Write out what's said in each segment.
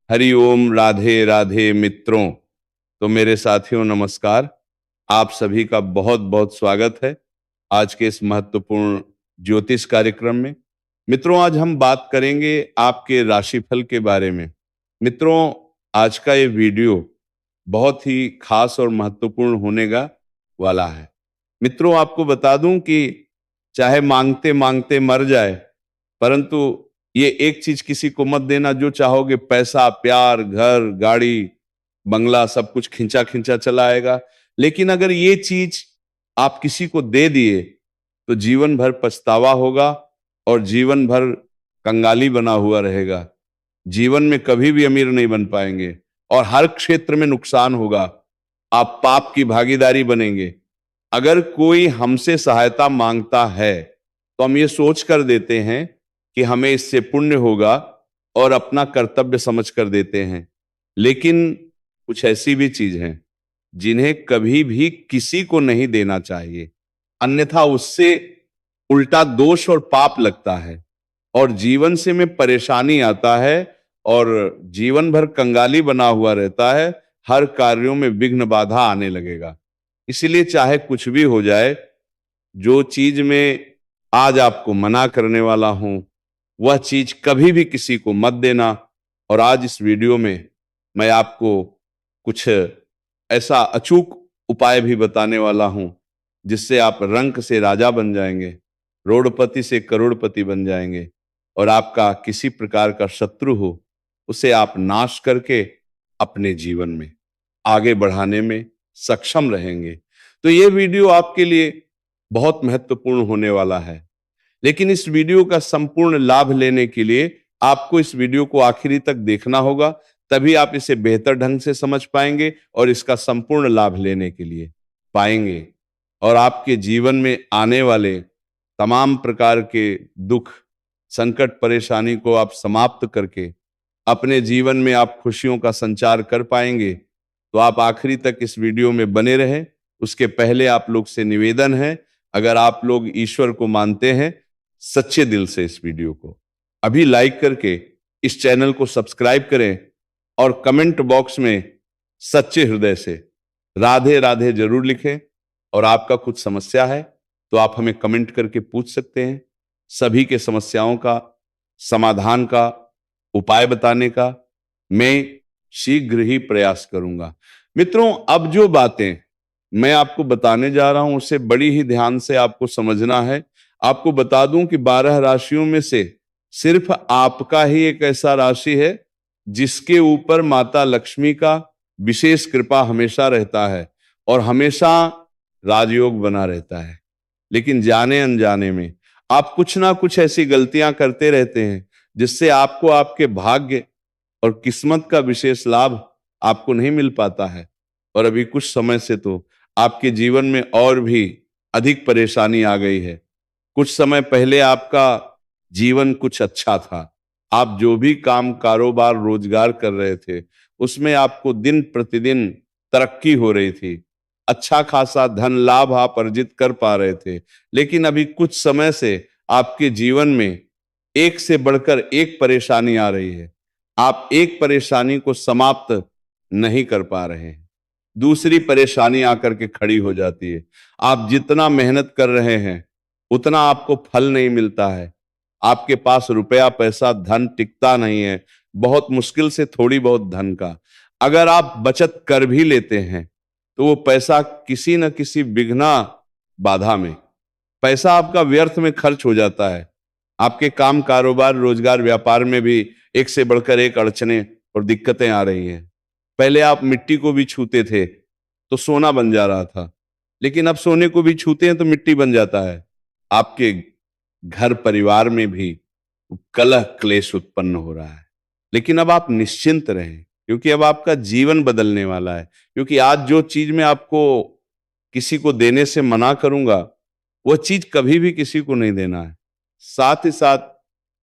हरि ओम, राधे राधे मित्रों। तो मेरे साथियों नमस्कार। आप सभी का बहुत बहुत स्वागत है आज के इस महत्वपूर्ण ज्योतिष कार्यक्रम में। मित्रों, आज हम बात करेंगे आपके राशिफल के बारे में। मित्रों, आज का ये वीडियो बहुत ही खास और महत्वपूर्ण होने का वाला है। मित्रों, आपको बता दूं कि चाहे मांगते मांगते मर जाए, परंतु ये एक चीज किसी को मत देना, जो चाहोगे पैसा, प्यार, घर, गाड़ी, बंगला सब कुछ खिंचा खिंचा चला आएगा। लेकिन अगर ये चीज आप किसी को दे दिए तो जीवन भर पछतावा होगा और जीवन भर कंगाली बना हुआ रहेगा। जीवन में कभी भी अमीर नहीं बन पाएंगे और हर क्षेत्र में नुकसान होगा। आप पाप की भागीदारी बनेंगे। अगर कोई हमसे सहायता मांगता है तो हम ये सोच कर देते हैं कि हमें इससे पुण्य होगा और अपना कर्तव्य समझ कर देते हैं। लेकिन कुछ ऐसी भी चीज हैं जिन्हें कभी भी किसी को नहीं देना चाहिए, अन्यथा उससे उल्टा दोष और पाप लगता है और जीवन से में परेशानी आता है और जीवन भर कंगाली बना हुआ रहता है। हर कार्यों में विघ्न बाधा आने लगेगा। इसीलिए चाहे कुछ भी हो जाए, जो चीज में आज आपको मना करने वाला हूं वह चीज कभी भी किसी को मत देना। और आज इस वीडियो में मैं आपको कुछ ऐसा अचूक उपाय भी बताने वाला हूं जिससे आप रंक से राजा बन जाएंगे, रोडपति से करोड़पति बन जाएंगे और आपका किसी प्रकार का शत्रु हो उसे आप नाश करके अपने जीवन में आगे बढ़ाने में सक्षम रहेंगे। तो ये वीडियो आपके लिए बहुत महत्वपूर्ण होने वाला है। लेकिन इस वीडियो का संपूर्ण लाभ लेने के लिए आपको इस वीडियो को आखिरी तक देखना होगा, तभी आप इसे बेहतर ढंग से समझ पाएंगे और इसका संपूर्ण लाभ लेने के लिए पाएंगे और आपके जीवन में आने वाले तमाम प्रकार के दुख, संकट, परेशानी को आप समाप्त करके अपने जीवन में आप खुशियों का संचार कर पाएंगे। तो आप आखिरी तक इस वीडियो में बने रहें। उसके पहले आप लोग से निवेदन है, अगर आप लोग ईश्वर को मानते हैं सच्चे दिल से इस वीडियो को अभी लाइक करके इस चैनल को सब्सक्राइब करें और कमेंट बॉक्स में सच्चे हृदय से राधे राधे जरूर लिखें। और आपका कुछ समस्या है तो आप हमें कमेंट करके पूछ सकते हैं। सभी के समस्याओं का समाधान का उपाय बताने का मैं शीघ्र ही प्रयास करूंगा। मित्रों, अब जो बातें मैं आपको बताने जा रहा हूं उसे बड़ी ही ध्यान से आपको समझना है। आपको बता दूं कि 12 राशियों में से सिर्फ आपका ही एक ऐसा राशि है जिसके ऊपर माता लक्ष्मी का विशेष कृपा हमेशा रहता है और हमेशा राजयोग बना रहता है। लेकिन जाने अनजाने में आप कुछ ना कुछ ऐसी गलतियां करते रहते हैं जिससे आपको आपके भाग्य और किस्मत का विशेष लाभ आपको नहीं मिल पाता है। और अभी कुछ समय से तो आपके जीवन में और भी अधिक परेशानी आ गई है। कुछ समय पहले आपका जीवन कुछ अच्छा था। आप जो भी काम, कारोबार, रोजगार कर रहे थे उसमें आपको दिन प्रतिदिन तरक्की हो रही थी। अच्छा खासा धन लाभ आप अर्जित कर पा रहे थे। लेकिन अभी कुछ समय से आपके जीवन में एक से बढ़कर एक परेशानी आ रही है। आप एक परेशानी को समाप्त नहीं कर पा रहे हैं, दूसरी परेशानी आकर के खड़ी हो जाती है। आप जितना मेहनत कर रहे हैं उतना आपको फल नहीं मिलता है। आपके पास रुपया, पैसा, धन टिकता नहीं है। बहुत मुश्किल से थोड़ी बहुत धन का अगर आप बचत कर भी लेते हैं तो वो पैसा किसी न किसी विघ्ना बाधा में पैसा आपका व्यर्थ में खर्च हो जाता है। आपके काम, कारोबार, रोजगार, व्यापार में भी एक से बढ़कर एक अड़चने और दिक्कतें आ रही हैं। पहले आप मिट्टी को भी छूते थे तो सोना बन जा रहा था, लेकिन अब सोने को भी छूते हैं तो मिट्टी बन जाता है। आपके घर परिवार में भी कलह क्लेश उत्पन्न हो रहा है। लेकिन अब आप निश्चिंत रहें क्योंकि अब आपका जीवन बदलने वाला है। क्योंकि आज जो चीज मैं आपको किसी को देने से मना करूंगा वह चीज कभी भी किसी को नहीं देना है। साथ ही साथ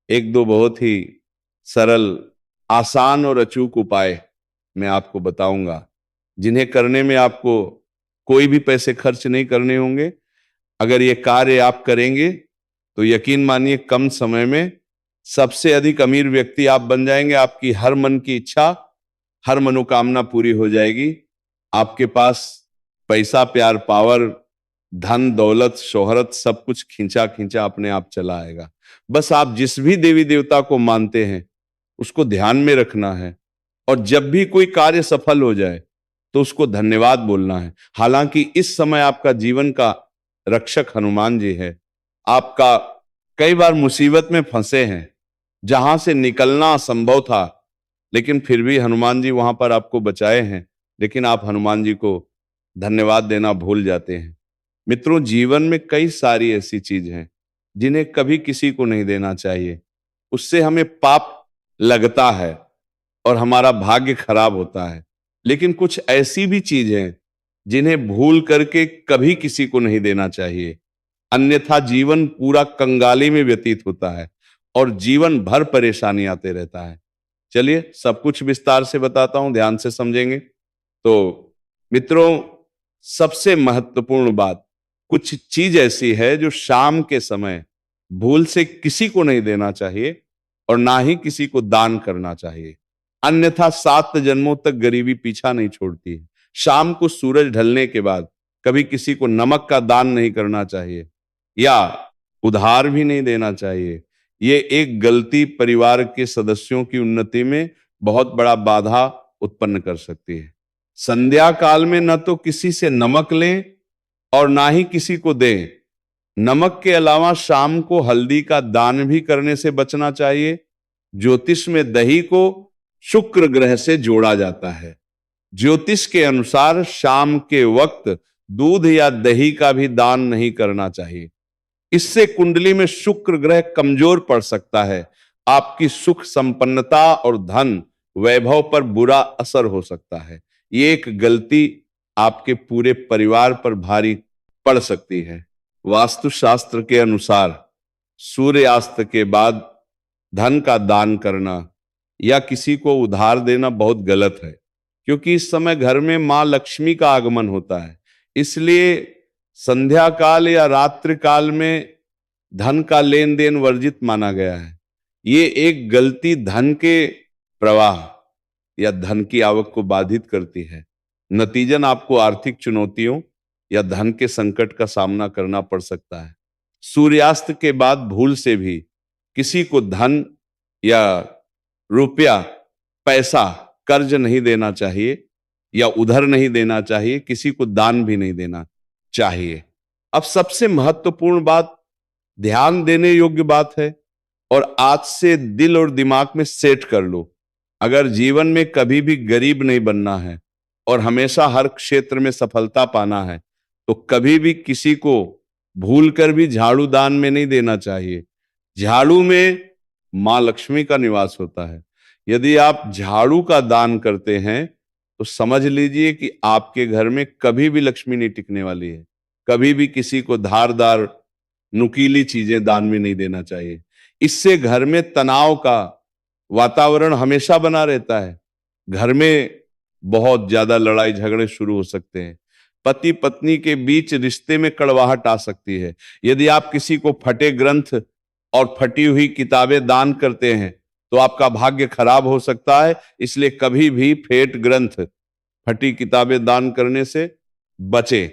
एक दो बहुत ही सरल, आसान और अचूक उपाय मैं आपको बताऊंगा जिन्हें करने में आपको कोई भी पैसे खर्च नहीं करने होंगे। अगर ये कार्य आप करेंगे तो यकीन मानिए कम समय में सबसे अधिक अमीर व्यक्ति आप बन जाएंगे। आपकी हर मन की इच्छा, हर मनोकामना पूरी हो जाएगी। आपके पास पैसा, प्यार, पावर, धन, दौलत, शोहरत सब कुछ खींचा खींचा अपने आप चला आएगा। बस आप जिस भी देवी देवता को मानते हैं उसको ध्यान में रखना है, और जब भी कोई कार्य सफल हो जाए तो उसको धन्यवाद बोलना है। हालांकि इस समय आपका जीवन का रक्षक हनुमान जी है। आपका कई बार मुसीबत में फंसे हैं, जहां से निकलना असंभव था, लेकिन फिर भी हनुमान जी वहां पर आपको बचाए हैं। लेकिन आप हनुमान जी को धन्यवाद देना भूल जाते हैं। मित्रों, जीवन में कई सारी ऐसी चीज हैं जिन्हें कभी किसी को नहीं देना चाहिए। उससे हमें पाप लगता है और हमारा भाग्य खराब होता है। लेकिन कुछ ऐसी भी चीजें हैं जिन्हें भूल करके कभी किसी को नहीं देना चाहिए, अन्यथा जीवन पूरा कंगाली में व्यतीत होता है और जीवन भर परेशानी आते रहता है। चलिए सब कुछ विस्तार से बताता हूं, ध्यान से समझेंगे। तो मित्रों, सबसे महत्वपूर्ण बात, कुछ चीज ऐसी है जो शाम के समय भूल से किसी को नहीं देना चाहिए और ना ही किसी को दान करना चाहिए, अन्यथा 7 जन्मों तक गरीबी पीछा नहीं छोड़ती है। शाम को सूरज ढलने के बाद कभी किसी को नमक का दान नहीं करना चाहिए या उधार भी नहीं देना चाहिए। ये एक गलती परिवार के सदस्यों की उन्नति में बहुत बड़ा बाधा उत्पन्न कर सकती है। संध्या काल में न तो किसी से नमक लें और ना ही किसी को दें। नमक के अलावा शाम को हल्दी का दान भी करने से बचना चाहिए। ज्योतिष में दही को शुक्र ग्रह से जोड़ा जाता है। ज्योतिष के अनुसार शाम के वक्त दूध या दही का भी दान नहीं करना चाहिए। इससे कुंडली में शुक्र ग्रह कमजोर पड़ सकता है। आपकी सुख संपन्नता और धन वैभव पर बुरा असर हो सकता है। ये एक गलती आपके पूरे परिवार पर भारी पड़ सकती है। वास्तुशास्त्र के अनुसार सूर्यास्त के बाद धन का दान करना या किसी को उधार देना बहुत गलत है, क्योंकि इस समय घर में मां लक्ष्मी का आगमन होता है। इसलिए संध्या काल या रात्रि काल में धन का लेन देन वर्जित माना गया है। ये एक गलती धन के प्रवाह या धन की आवक को बाधित करती है। नतीजन आपको आर्थिक चुनौतियों या धन के संकट का सामना करना पड़ सकता है। सूर्यास्त के बाद भूल से भी किसी को धन या रुपया, पैसा, कर्ज नहीं देना चाहिए या उधार नहीं देना चाहिए। किसी को दान भी नहीं देना चाहिए। अब सबसे महत्वपूर्ण बात, ध्यान देने योग्य बात है और आज से दिल और दिमाग में सेट कर लो, अगर जीवन में कभी भी गरीब नहीं बनना है और हमेशा हर क्षेत्र में सफलता पाना है तो कभी भी किसी को भूल कर भी झाड़ू दान में नहीं देना चाहिए। झाड़ू में मां लक्ष्मी का निवास होता है। यदि आप झाड़ू का दान करते हैं तो समझ लीजिए कि आपके घर में कभी भी लक्ष्मी नहीं टिकने वाली है। कभी भी किसी को धारदार नुकीली चीजें दान में नहीं देना चाहिए। इससे घर में तनाव का वातावरण हमेशा बना रहता है। घर में बहुत ज्यादा लड़ाई झगड़े शुरू हो सकते हैं। पति पत्नी के बीच रिश्ते में कड़वाहट आ सकती है। यदि आप किसी को फटे ग्रंथ और फटी हुई किताबें दान करते हैं तो आपका भाग्य खराब हो सकता है। इसलिए कभी भी फेट ग्रंथ, फटी किताबें दान करने से बचें,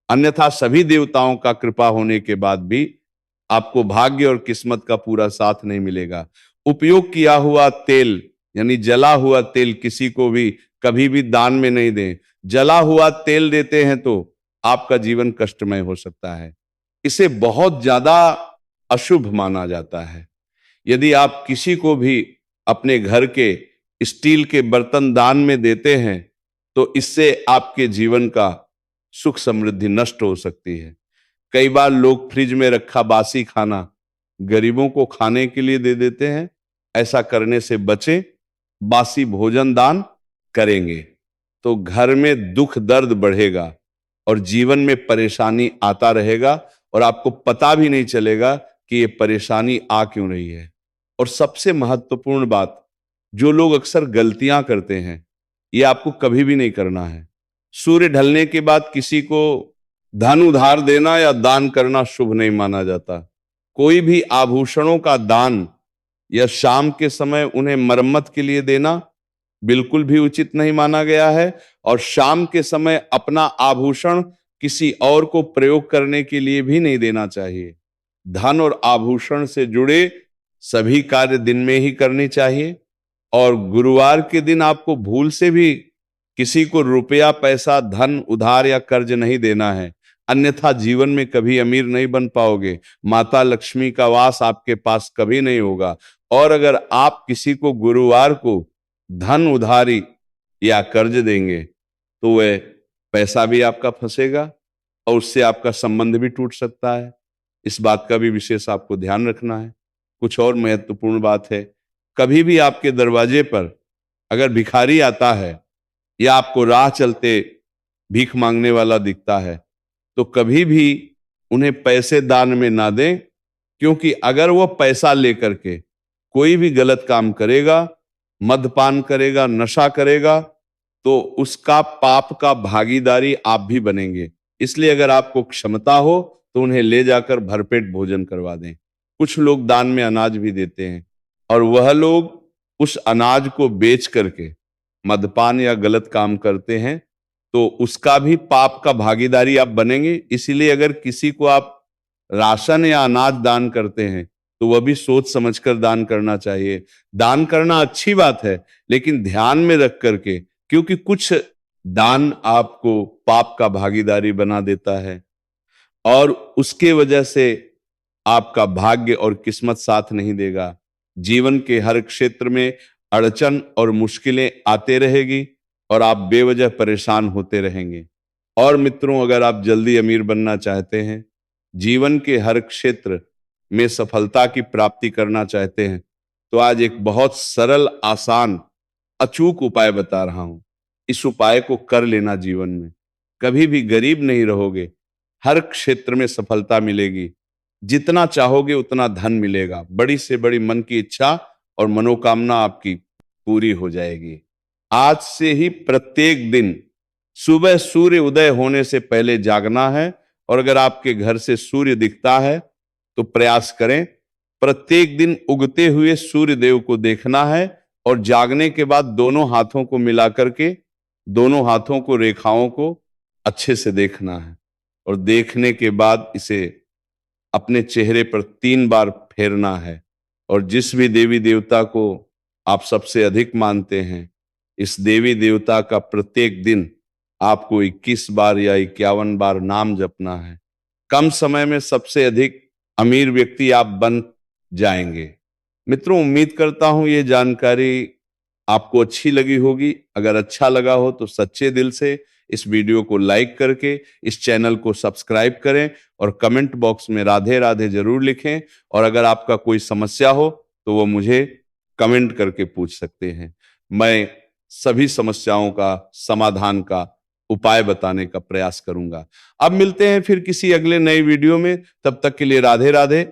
अन्यथा सभी देवताओं का कृपा होने के बाद भी आपको भाग्य और किस्मत का पूरा साथ नहीं मिलेगा। उपयोग किया हुआ तेल यानी जला हुआ तेल किसी को भी कभी भी दान में नहीं दें। जला हुआ तेल देते हैं तो आपका जीवन कष्टमय हो सकता है। इसे बहुत ज्यादा अशुभ माना जाता है। यदि आप किसी को भी अपने घर के स्टील के बर्तन दान में देते हैं तो इससे आपके जीवन का सुख समृद्धि नष्ट हो सकती है। कई बार लोग फ्रिज में रखा बासी खाना गरीबों को खाने के लिए दे देते हैं। ऐसा करने से बचें। बासी भोजन दान करेंगे तो घर में दुख दर्द बढ़ेगा और जीवन में परेशानी आता रहेगा और आपको पता भी नहीं चलेगा कि ये परेशानी आ क्यों रही है। और सबसे महत्वपूर्ण बात, जो लोग अक्सर गलतियां करते हैं, ये आपको कभी भी नहीं करना है। सूर्य ढलने के बाद किसी को धन उधार देना या दान करना शुभ नहीं माना जाता। कोई भी आभूषणों का दान या शाम के समय उन्हें मरम्मत के लिए देना बिल्कुल भी उचित नहीं माना गया है। और शाम के समय अपना आभूषण किसी और को प्रयोग करने के लिए भी नहीं देना चाहिए। धन और आभूषण से जुड़े सभी कार्य दिन में ही करनी चाहिए। और गुरुवार के दिन आपको भूल से भी किसी को रुपया, पैसा, धन उधार या कर्ज नहीं देना है, अन्यथा जीवन में कभी अमीर नहीं बन पाओगे। माता लक्ष्मी का वास आपके पास कभी नहीं होगा। और अगर आप किसी को गुरुवार को धन उधारी या कर्ज देंगे तो वह पैसा भी आपका फंसेगा और उससे आपका संबंध भी टूट सकता है। इस बात का भी विशेष आपको ध्यान रखना है। कुछ और महत्वपूर्ण बात है, कभी भी आपके दरवाजे पर अगर भिखारी आता है या आपको राह चलते भीख मांगने वाला दिखता है तो कभी भी उन्हें पैसे दान में ना दें, क्योंकि अगर वो पैसा लेकर के कोई भी गलत काम करेगा, मद्यपान करेगा, नशा करेगा, तो उसका पाप का भागीदारी आप भी बनेंगे। इसलिए अगर आपको क्षमता हो तो उन्हें ले जाकर भरपेट भोजन करवा दें। कुछ लोग दान में अनाज भी देते हैं और वह लोग उस अनाज को बेच करके मद्यपान या गलत काम करते हैं, तो उसका भी पाप का भागीदारी आप बनेंगे। इसीलिए अगर किसी को आप राशन या अनाज दान करते हैं तो वह भी सोच समझकर दान करना चाहिए। दान करना अच्छी बात है, लेकिन ध्यान में रख करके, क्योंकि कुछ दान आपको पाप का भागीदारी बना देता है और उसके वजह से आपका भाग्य और किस्मत साथ नहीं देगा। जीवन के हर क्षेत्र में अड़चन और मुश्किलें आते रहेगी और आप बेवजह परेशान होते रहेंगे। और मित्रों, अगर आप जल्दी अमीर बनना चाहते हैं, जीवन के हर क्षेत्र में सफलता की प्राप्ति करना चाहते हैं, तो आज एक बहुत सरल, आसान, अचूक उपाय बता रहा हूं। इस उपाय को कर लेना, जीवन में कभी भी गरीब नहीं रहोगे, हर क्षेत्र में सफलता मिलेगी, जितना चाहोगे उतना धन मिलेगा, बड़ी से बड़ी मन की इच्छा और मनोकामना आपकी पूरी हो जाएगी। आज से ही प्रत्येक दिन सुबह सूर्य उदय होने से पहले जागना है और अगर आपके घर से सूर्य दिखता है तो प्रयास करें प्रत्येक दिन उगते हुए सूर्य देव को देखना है और जागने के बाद दोनों हाथों को मिला करके, दोनों हाथों को, रेखाओं को अच्छे से देखना है और देखने के बाद इसे अपने चेहरे पर 3 बार फेरना है। और जिस भी देवी देवता को आप सबसे अधिक मानते हैं, इस देवी देवता का प्रत्येक दिन आपको 21 बार या 51 बार नाम जपना है। कम समय में सबसे अधिक अमीर व्यक्ति आप बन जाएंगे। मित्रों, उम्मीद करता हूं ये जानकारी आपको अच्छी लगी होगी। अगर अच्छा लगा हो तो सच्चे दिल से इस वीडियो को लाइक करके इस चैनल को सब्सक्राइब करें और कमेंट बॉक्स में राधे राधे जरूर लिखें। और अगर आपका कोई समस्या हो तो वो मुझे कमेंट करके पूछ सकते हैं। मैं सभी समस्याओं का समाधान का उपाय बताने का प्रयास करूंगा। अब मिलते हैं फिर किसी अगले नए वीडियो में। तब तक के लिए राधे राधे।